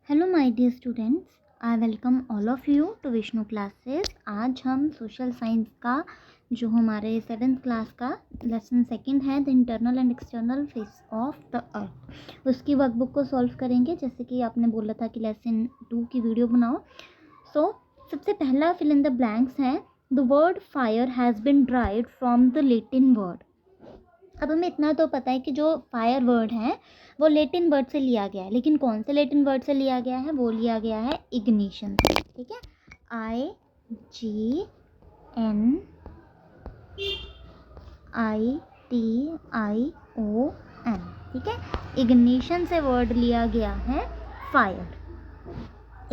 Hello my dear students, I welcome all of you to Vishnu classes. आज हम social science का जो हमारे 7th क्लास का लेसन सेकंड है the internal and external face of the earth, उसकी workbook को सॉल्व करेंगे। जैसे कि आपने बोला था कि लेसन 2 की वीडियो बनाओ। सबसे पहला फिल इन द ब्लैंक्स है the word fire has been derived from the Latin word. अब हमें इतना तो पता है कि जो फायर वर्ड है वो लैटिन वर्ड से लिया गया है, लेकिन कौन से लैटिन वर्ड से लिया गया है? वो लिया गया है इग्निशन से। ठीक है, IGNITION। ठीक है, इग्निशन से वर्ड लिया गया है फायर।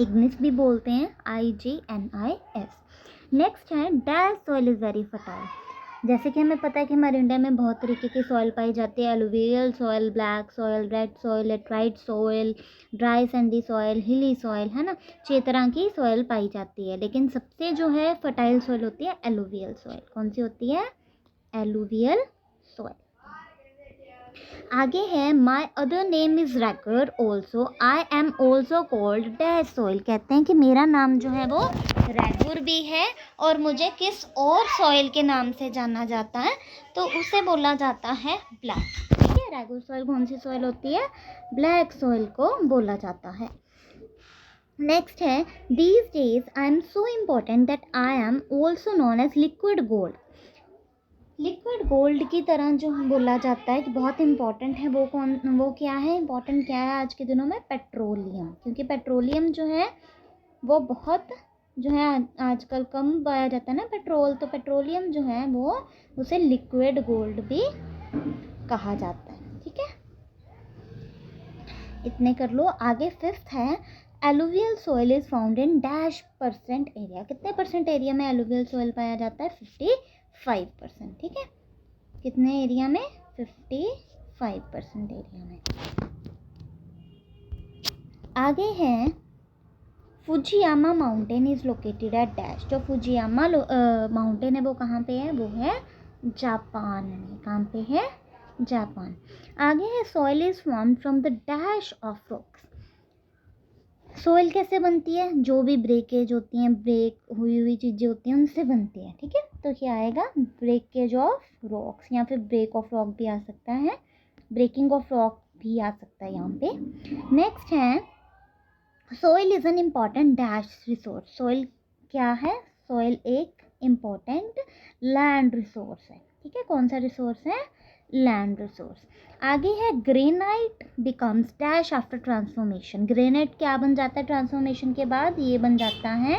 इग्निस भी बोलते हैं, IGNIS। नेक्स्ट है dash soil is very fertile. जैसे कि हमें पता है कि हमारे इंडिया में बहुत तरीके की सॉइल पाई जाती है। Alluvial soil, black soil, red soil, laterite soil, dry Sandy soil, हिली सॉइल, है ना। 6 तरह की सॉइल पाई जाती है, लेकिन सबसे जो है फर्टाइल सॉइल होती है एलुवियल सॉइल। कौन सी होती है? Alluvial soil. आगे है my other name is Raigar also, I am also called dash soil. कहते हैं कि मेरा नाम जो है वो रैगुर भी है और मुझे किस और सॉइल के नाम से जाना जाता है, तो उसे बोला जाता है ब्लैक। ठीक है, रैगुर सॉइल कौन सी सॉइल होती है? ब्लैक सॉइल को बोला जाता है। नेक्स्ट है these days I am so important that I am also known as liquid gold. Liquid gold की तरह जो बोला जाता है कि बहुत इंपॉर्टेंट है, वो क्या है? इंपॉर्टेंट क्या है आज के दिनों में? पेट्रोलियम। क्योंकि पेट्रोलियम जो है वो बहुत जो है आजकल कम पाया जाता है ना पेट्रोल, तो पेट्रोलियम जो है वो उसे लिक्विड गोल्ड भी कहा जाता है। ठीक है, इतने कर लो। आगे फिफ्थ है alluvial soil is found in dash percent area. कितने परसेंट एरिया में एलुवियल सॉइल पाया जाता है? 55%। ठीक है, कितने एरिया में? 55% एरिया में। आगे है Fujiyama mountain is located at dash. जो फुजियामा माउंटेन है वो कहाँ पे है? वो है जापान में। कहाँ पे है? जापान। आगे है soil is formed from the dash of rocks. Soil कैसे बनती है? जो भी ब्रेकेज होती हैं, ब्रेक हुई चीज़ें होती हैं, उनसे बनती है। ठीक है, तो क्या आएगा? ब्रेकेज ऑफ रॉक्स, या फिर ब्रेक ऑफ रॉक भी आ सकता है, ब्रेकिंग ऑफ रॉक भी आ सकता है यहाँ पे। नेक्स्ट है soil is an important dash resource. Soil क्या है? सॉइल एक इम्पॉर्टेंट लैंड रिसोर्स है। ठीक है, कौन सा रिसोर्स है? Land resource. आगे है granite becomes dash after transformation. Granite क्या बन जाता है ट्रांसफॉर्मेशन के बाद? ये बन जाता है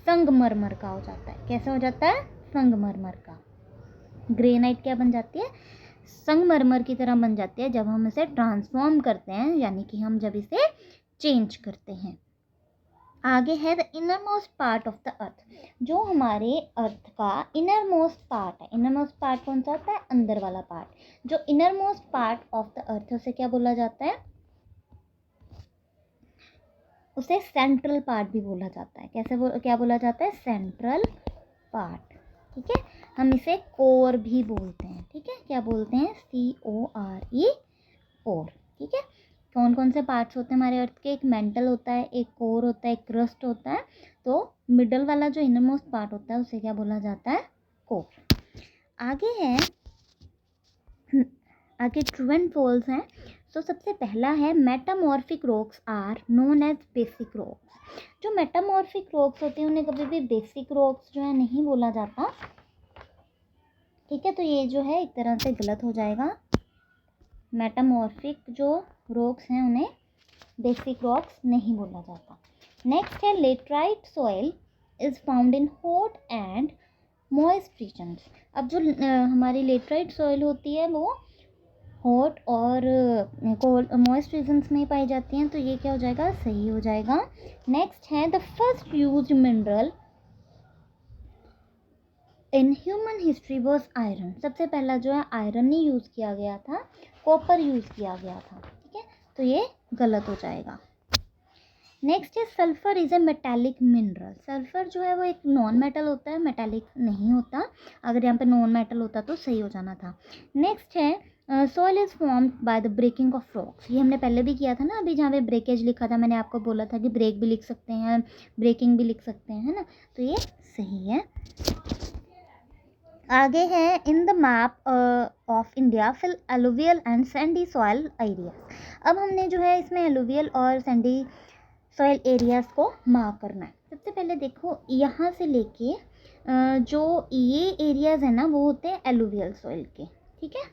संगमरमर का हो जाता है। कैसे हो जाता है? संगमरमर का। ग्रेनाइट क्या बन जाती है? संगमरमर की तरह बन जाती है जब हम इसे ट्रांसफॉर्म करते हैं, यानी कि हम जब इसे चेंज करते हैं। आगे है the inner most part of the earth. जो हमारे अर्थ का इनर मोस्ट पार्ट है, इनर मोस्ट पार्ट कौन सा होता है? अंदर वाला पार्ट। जो inner most part of the earth है उसे क्या बोला जाता है? उसे सेंट्रल पार्ट भी बोला जाता है। क्या बोला जाता है? Central part. ठीक है, हम इसे कोर भी बोलते हैं। ठीक है, क्या बोलते हैं? CORE, core. ठीक है, कौन कौन से पार्ट्स होते हैं हमारे अर्थ के? एक मेंटल होता है, एक कोर होता है, एक क्रस्ट होता है। तो मिडल वाला जो इनर मोस्ट पार्ट होता है उसे क्या बोला जाता है? कोर। आगे ट्रू एंड फॉल्स हैं। तो सबसे पहला है metamorphic rocks are known as basic rocks. जो मेटामॉर्फिक रॉक्स होते हैं उन्हें कभी भी बेसिक रॉक्स जो है नहीं बोला जाता। ठीक है, तो ये जो है एक तरह से गलत हो जाएगा। मेटामॉर्फिक जो रॉक्स हैं उन्हें बेसिक रॉक्स नहीं बोला जाता। नेक्स्ट है laterite soil is found in hot and moist regions. अब जो हमारी लेटराइट सॉइल होती है वो हॉट और कोल्ड मॉइस्ट रीजन्स में पाई जाती हैं, तो ये क्या हो जाएगा? सही हो जाएगा। नेक्स्ट है the first used mineral in human history was iron. सबसे पहला जो है आयरन नहीं यूज़ किया गया था, कॉपर यूज़ किया गया था। ठीक है, तो ये गलत हो जाएगा। नेक्स्ट है sulphur is a metallic mineral. Sulphur जो है वो एक नॉन मेटल होता है, मेटालिक नहीं होता। अगर यहाँ पे नॉन मेटल होता तो सही हो जाना था। नेक्स्ट है soil is formed by the breaking of rocks. ये हमने पहले भी किया था ना, अभी जहाँ पे ब्रेकेज लिखा था मैंने आपको बोला था कि ब्रेक भी लिख सकते हैं, ब्रेकिंग भी लिख सकते हैं, है ना, तो ये सही है। आगे है in the map of India fill alluvial and sandy soil area. अब हमने जो है इसमें एलुवियल और सैंडी सॉइल एरियाज़ को मार्क करना है। सबसे पहले देखो यहाँ से लेके जो ये एरियाज़ है ना वो होते हैं एलुवियल सॉइल के, ठीक है।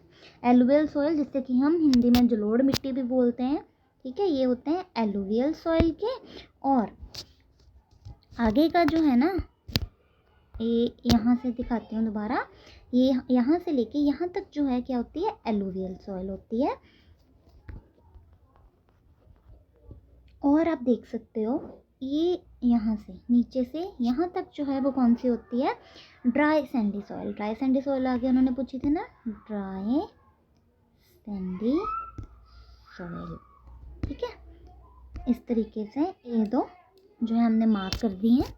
एलुवियल सॉइल जिससे कि हम हिंदी में जलोढ़ मिट्टी भी बोलते हैं, ठीक है, ये होते हैं एलुवियल सॉइल के। और आगे का जो है ना, ये यहाँ से दिखाती हूँ दोबारा, ये यहाँ से लेके यहाँ तक जो है क्या होती है, एलुवियल सॉइल होती है। और आप देख सकते हो ये यहाँ से नीचे से यहाँ तक जो है वो कौन सी होती है, dry Sandy soil. Dry Sandy soil आगे उन्होंने पूछी थी ना, ड्राई सैंडी सॉइल, ठीक है। इस तरीके से ये दो जो है हमने मार्क कर दी हैं।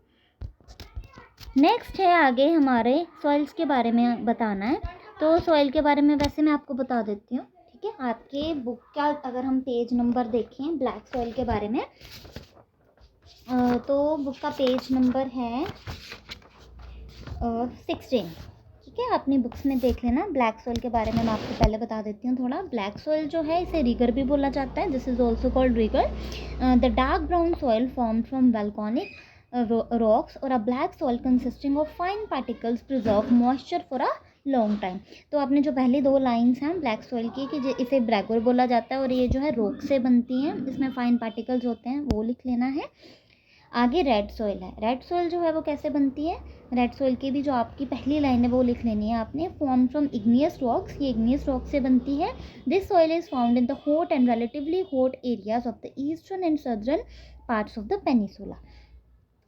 नेक्स्ट है आगे हमारे सॉइल्स के बारे में बताना है। तो सॉइल के बारे में वैसे मैं आपको बता देती हूँ, ठीक है। आपके बुक का अगर हम पेज नंबर देखें ब्लैक सॉइल के बारे में, तो बुक का पेज नंबर है 16, ठीक है। अपनी बुक्स में देख लेना। ब्लैक सॉइल के बारे में मैं आपको पहले बता देती हूँ थोड़ा। ब्लैक सॉइल जो है इसे रिगर भी बोला जाता है, this is also called regur. The dark brown soil form from volcanic rocks or a black soil consisting of fine particles preserve moisture for a long time. तो आपने जो पहली दो लाइंस हैं ब्लैक सॉइल की कि इसे ब्रैगोर बोला जाता है और ये जो है रॉक से बनती हैं, इसमें फाइन पार्टिकल्स होते हैं, वो लिख लेना है। आगे रेड सॉइल है। रेड सॉइल जो है वो कैसे बनती है, रेड सॉइल की भी जो आपकी पहली लाइन है वो लिख लेनी है आपने। फॉर्म फ्रॉम इग्नियस रॉक्स, ये इग्नियस रॉक से बनती है। This soil is found in the hot and relatively hot areas of the eastern and southern parts of the peninsula.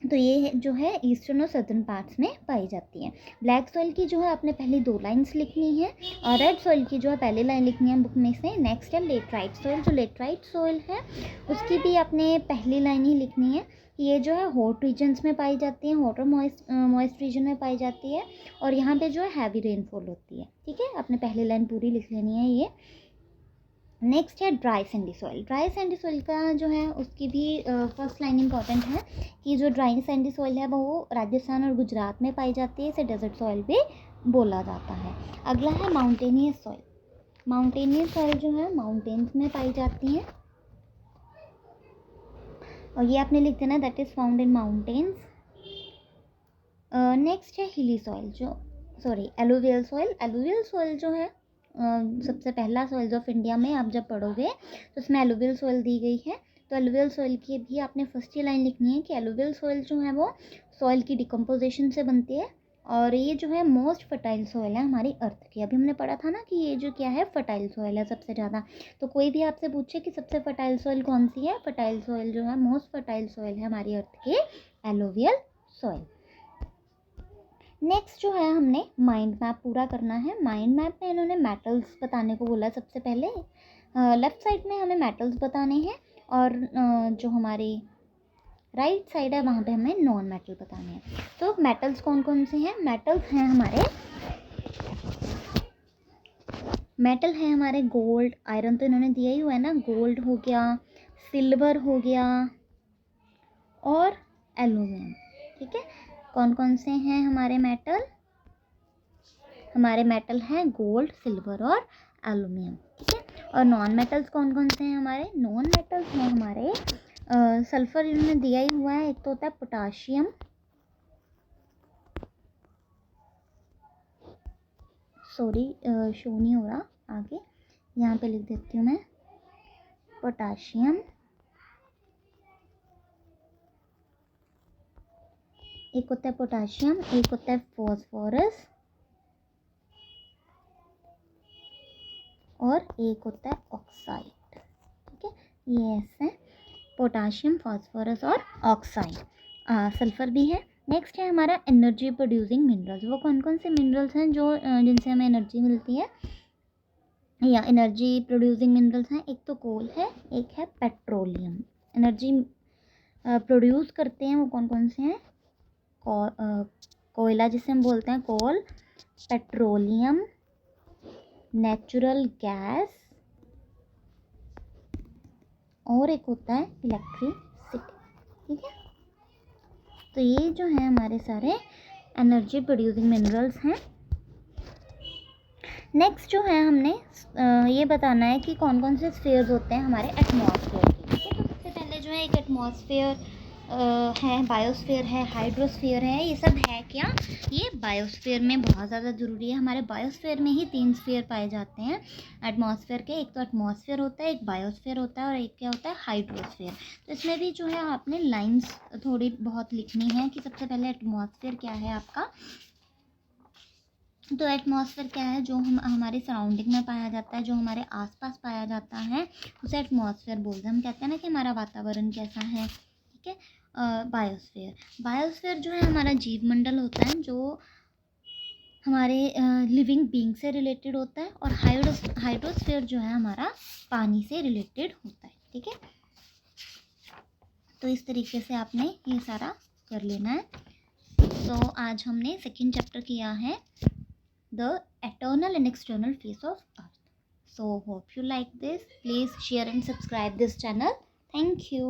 तो ये जो है ईस्टर्न और सदर्न पार्ट्स में पाई जाती है। ब्लैक सॉइल की जो है आपने पहली दो लाइंस लिखनी है और रेड सॉइल की जो है पहली लाइन लिखनी है बुक में से। नेक्स्ट है लेटराइट सॉइल। जो लेटराइट सॉइल है उसकी भी आपने पहली लाइन ही लिखनी है। ये जो है हॉट रीजन्स में पाई जाती है, हॉट और मॉइस्ट रीजन में पाई जाती है और यहाँ पे जो है हैवी रेनफॉल होती है, ठीक है। आपने पहली लाइन पूरी लिख लेनी है ये। नेक्स्ट है dry Sandy soil. Dry Sandy soil का जो है उसकी भी फर्स्ट लाइन इंपॉर्टेंट है कि जो ड्राई सैंडी सॉइल है वो राजस्थान और गुजरात में पाई जाती है, इसे डेजर्ट सॉइल भी बोला जाता है। अगला है माउंटेनियस सॉइल। माउंटेनियस सॉइल जो है माउंटेन्स में पाई जाती हैं और ये आपने लिख देना, that is found in mountains. Next है हिली सॉइल, जो एलुवियल सॉइल। एलुवियल सॉइल जो है सबसे पहला सॉइल्स ऑफ इंडिया में आप जब पढ़ोगे तो उसमें एलुवियल सॉइल दी गई है। तो एलुवियल सॉइल की भी आपने फर्स्ट ही लाइन लिखनी है कि एलुवियल सॉइल जो है वो सॉइल की डिकम्पोजिशन से बनती है और ये जो है मोस्ट फर्टाइल सॉइल है हमारी अर्थ की। अभी हमने पढ़ा था ना कि ये जो क्या है फर्टाइल सॉइल है सबसे ज़्यादा। तो कोई भी आपसे पूछे कि सबसे फर्टाइल सॉइल कौन सी है, फर्टाइल सॉइल जो है मोस्ट फर्टाइल सॉइल है हमारी अर्थ की एलुवियल सॉइल। नेक्स्ट जो है हमने माइंड मैप पूरा करना है। माइंड मैप में इन्होंने मेटल्स बताने को बोला सबसे पहले। लेफ़्ट साइड में हमें मेटल्स बताने हैं और जो हमारी राइट साइड है वहाँ पे हमें नॉन मेटल बताने हैं। तो मेटल्स कौन कौन से हैं, मेटल्स हैं हमारे गोल्ड, आयरन तो इन्होंने दिया ही हुआ है ना, गोल्ड हो गया, सिल्वर हो गया और एल्यूमिनियम, ठीक है। कौन कौन से हैं हमारे मेटल, हमारे मेटल हैं गोल्ड, सिल्वर और एल्यूमिनियम, ठीक है। और नॉन मेटल्स कौन कौन से हैं हमारे, नॉन मेटल्स हैं हमारे सल्फर इन्होंने दिया ही हुआ है, एक तो होता है पोटाशियम, सॉरी शो नहीं हो रहा, आगे यहाँ पे लिख देती हूँ मैं, पोटाशियम, एक होता है पोटाशियम, एक होता है फॉस्फोरस और एक होता है ऑक्साइड, ठीक है। ये ऐसे पोटाशियम, फॉस्फोरस और ऑक्साइड। सल्फर भी है। नेक्स्ट है हमारा एनर्जी प्रोड्यूसिंग मिनरल्स। वो कौन कौन से मिनरल्स हैं जो जिनसे हमें एनर्जी मिलती है या एनर्जी प्रोड्यूसिंग मिनरल्स हैं, एक तो कोल है, एक है पेट्रोलियम। एनर्जी प्रोड्यूस करते हैं वो कौन कौन से हैं, कोयला जिसे हम बोलते हैं कोल, पेट्रोलियम, नेचुरल गैस, और एक होता है इलेक्ट्रिसिटी। ठीक है, तो ये जो है हमारे सारे एनर्जी प्रोड्यूसिंग मिनरल्स हैं। नेक्स्ट जो है हमने ये बताना है कि कौन कौन से स्फीयर्स होते हैं हमारे एटमॉस्फेयर के। ठीक है, तो सबसे पहले जो है एक एटमॉस्फेयर है, बायोस्फीयर है, हाइड्रोस्फीयर है। ये सब है क्या, ये बायोस्फीयर में बहुत ज़्यादा ज़रूरी है। हमारे बायोस्फीयर में ही 3 स्फीयर पाए जाते हैं एटमॉस्फेयर के। एक तो एटमॉस्फेयर होता है, एक बायोस्फीयर होता है, और एक क्या होता है, हाइड्रोस्फीयर। तो इसमें भी जो है आपने लाइंस थोड़ी बहुत लिखनी है कि सबसे पहले एटमॉस्फेयर क्या है आपका। तो एटमॉस्फेयर क्या है, जो हमारे सराउंडिंग में पाया जाता है, जो हमारे आसपास पाया जाता है, उसे एटमॉस्फेयर बोलते हैं। हम कहते हैं ना कि हमारा वातावरण कैसा है। ठीक है, बायोस्फेयर, बायोस्फेयर जो है हमारा जीवमंडल होता है, जो हमारे लिविंग बीइंग से रिलेटेड होता है। और हाइड्रोस्फेयर जो है हमारा पानी से रिलेटेड होता है। ठीक है, तो इस तरीके से आपने ये सारा कर लेना है। तो आज हमने सेकेंड चैप्टर किया है, the eternal and external face of earth. So hope you like this. Please share and subscribe this channel. Thank you.